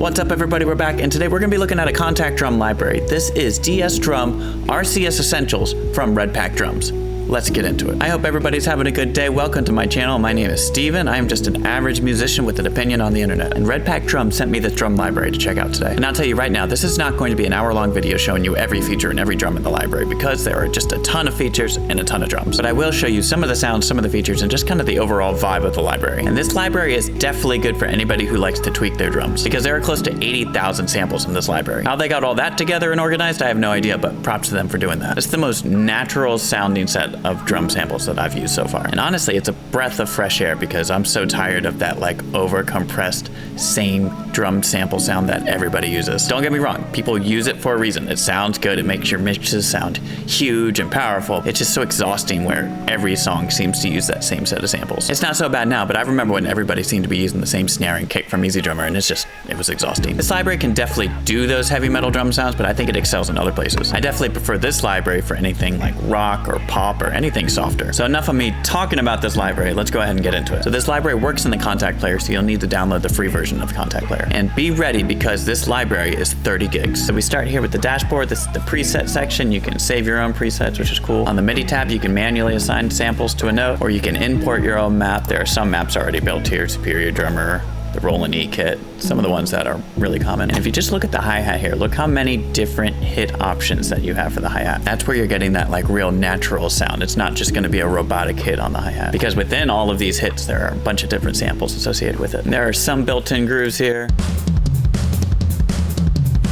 What's up everybody, we're back, and today we're going to be looking at a Kontakt Drum Library. This is DS Drum RCS Essentials from Red Pack Drums. Let's get into it. I hope everybody's having a good day. Welcome to my channel. My name is Steven. I am just an average musician with an opinion on the internet. And Red Pack Drums sent me this drum library to check out today. And I'll tell you right now, this is not going to be an hour-long video showing you every feature and every drum in the library because there are just a ton of features and a ton of drums. But I will show you some of the sounds, some of the features, and just kind of the overall vibe of the library. And this library is definitely good for anybody who likes to tweak their drums because there are close to 80,000 samples in this library. How they got all that together and organized, I have no idea, but props to them for doing that. It's the most natural sounding set of drum samples that I've used so far. And honestly, it's a breath of fresh air because I'm so tired of that like over compressed same drum sample sound that everybody uses. Don't get me wrong, people use it for a reason. It sounds good, it makes your mixes sound huge and powerful. It's just so exhausting where every song seems to use that same set of samples. It's not so bad now, but I remember when everybody seemed to be using the same snare and kick from Easy Drummer, and it was exhausting. This library can definitely do those heavy metal drum sounds, but I think it excels in other places. I definitely prefer this library for anything like rock or pop or anything softer. So enough of me talking about this library, let's go ahead and get into it. So this library works in the Kontakt Player, so you'll need to download the free version of the Kontakt Player. And be ready because this library is 30 gigs. So we start here with the dashboard. This is the preset section. You can save your own presets, which is cool. On the MIDI tab, you can manually assign samples to a note, or you can import your own map. There are some maps already built here, Superior Drummer, the Roland E kit, some of the ones that are really common. And if you just look at the hi-hat here, look how many different hit options that you have for the hi-hat. That's where you're getting that like real natural sound. It's not just gonna be a robotic hit on the hi-hat. Because within all of these hits, there are a bunch of different samples associated with it. And there are some built-in grooves here.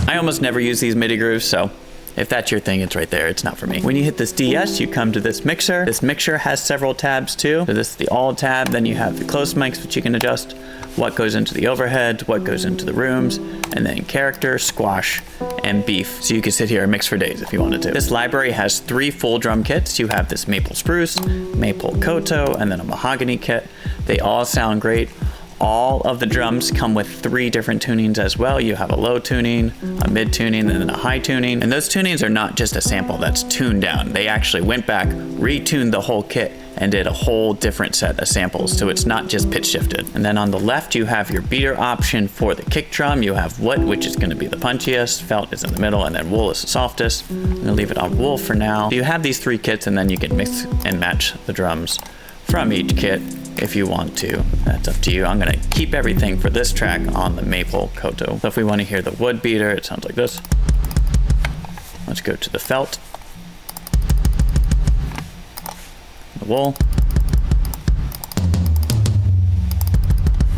I almost never use these MIDI grooves, so if that's your thing, it's right there. It's not for me. When you hit this DS, you come to this mixer. This mixer has several tabs too. So this is the all tab. Then you have the close mics, which you can adjust. What goes into the overhead, what goes into the rooms, and then character, squash, and beef. So you can sit here and mix for days if you wanted to. This library has 3 full drum kits. You have this maple spruce, maple koto, and then a mahogany kit. They all sound great. All of the drums come with 3 different tunings as well. You have a low tuning, a mid tuning, and then a high tuning. And those tunings are not just a sample that's tuned down. They actually went back, retuned the whole kit, and did a whole different set of samples. So it's not just pitch shifted. And then on the left, you have your beater option for the kick drum. You have wood, which is gonna be the punchiest, felt is in the middle, and then wool is the softest. I'm gonna leave it on wool for now. So you have these 3 kits, and then you can mix and match the drums from each kit if you want to. That's up to you. I'm gonna keep everything for this track on the maple koto. So if we wanna hear the wood beater, it sounds like this. Let's go to the felt. The wool.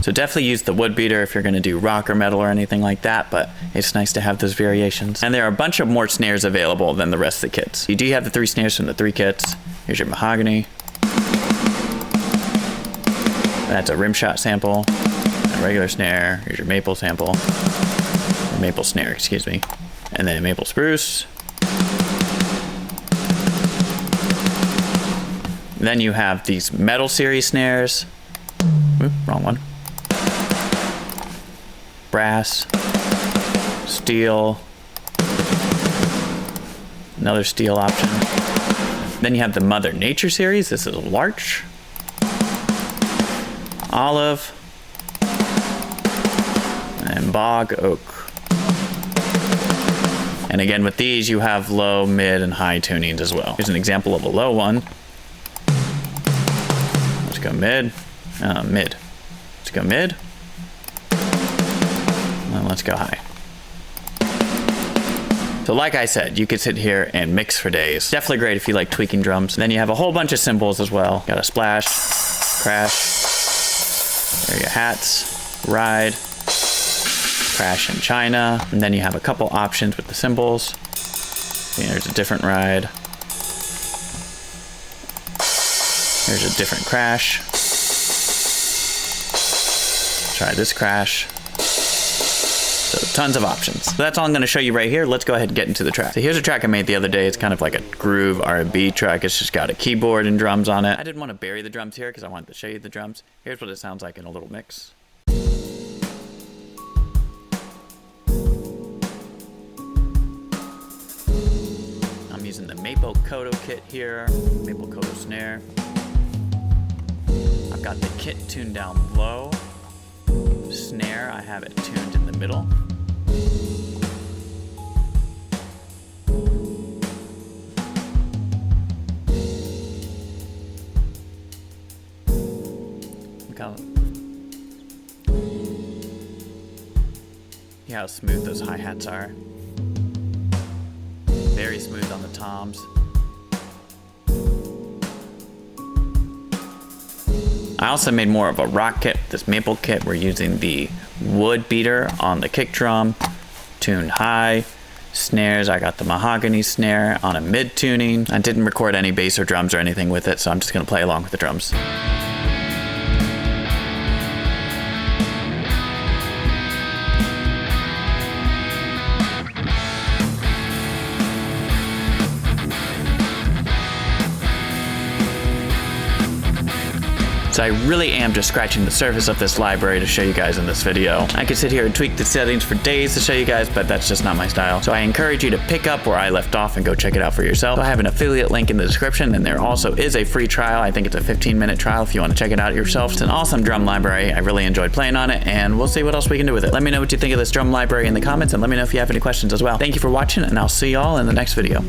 So definitely use the wood beater if you're gonna do rock or metal or anything like that, but it's nice to have those variations. And there are a bunch of more snares available than the rest of the kits. You do have the 3 snares from the 3 kits. Here's your mahogany. That's a rim shot sample, a regular snare. Here's your maple sample, or maple snare, excuse me. And then maple spruce. And then you have these metal series snares. Oop, wrong one. Brass, steel, another steel option. Then you have the Mother Nature series. This is a larch. Olive, and bog oak. And again, with these, you have low, mid, and high tunings as well. Here's an example of a low one. Let's go mid, mid. Let's go mid, and let's go high. So like I said, you could sit here and mix for days. Definitely great if you like tweaking drums. And then you have a whole bunch of cymbals as well. Got a splash, crash, there are your hats, ride, crash and China. And then you have a couple options with the cymbals. There's a different ride. There's a different crash. Try this crash. So tons of options. So that's all I'm gonna show you right here. Let's go ahead and get into the track. So here's a track I made the other day. It's kind of like a groove R&B track. It's just got a keyboard and drums on it. I didn't want to bury the drums here because I wanted to show you the drums. Here's what it sounds like in a little mix. I'm using the maple koto kit here, maple koto snare. I've got the kit tuned down low. Snare, I have it tuned in the middle. See how smooth those hi-hats are. Very smooth on the toms. I also made more of a rock kit. This maple kit, we're using the wood beater on the kick drum, tuned high. Snares, I got the mahogany snare on a mid tuning. I didn't record any bass or drums or anything with it, so I'm just gonna play along with the drums. So I really am just scratching the surface of this library to show you guys in this video. I could sit here and tweak the settings for days to show you guys, but that's just not my style. So I encourage you to pick up where I left off and go check it out for yourself. I have an affiliate link in the description, and there also is a free trial. I think it's a 15-minute trial if you want to check it out yourself. It's an awesome drum library. I really enjoyed playing on it, and we'll see what else we can do with it. Let me know what you think of this drum library in the comments, and let me know if you have any questions as well. Thank you for watching, and I'll see y'all in the next video.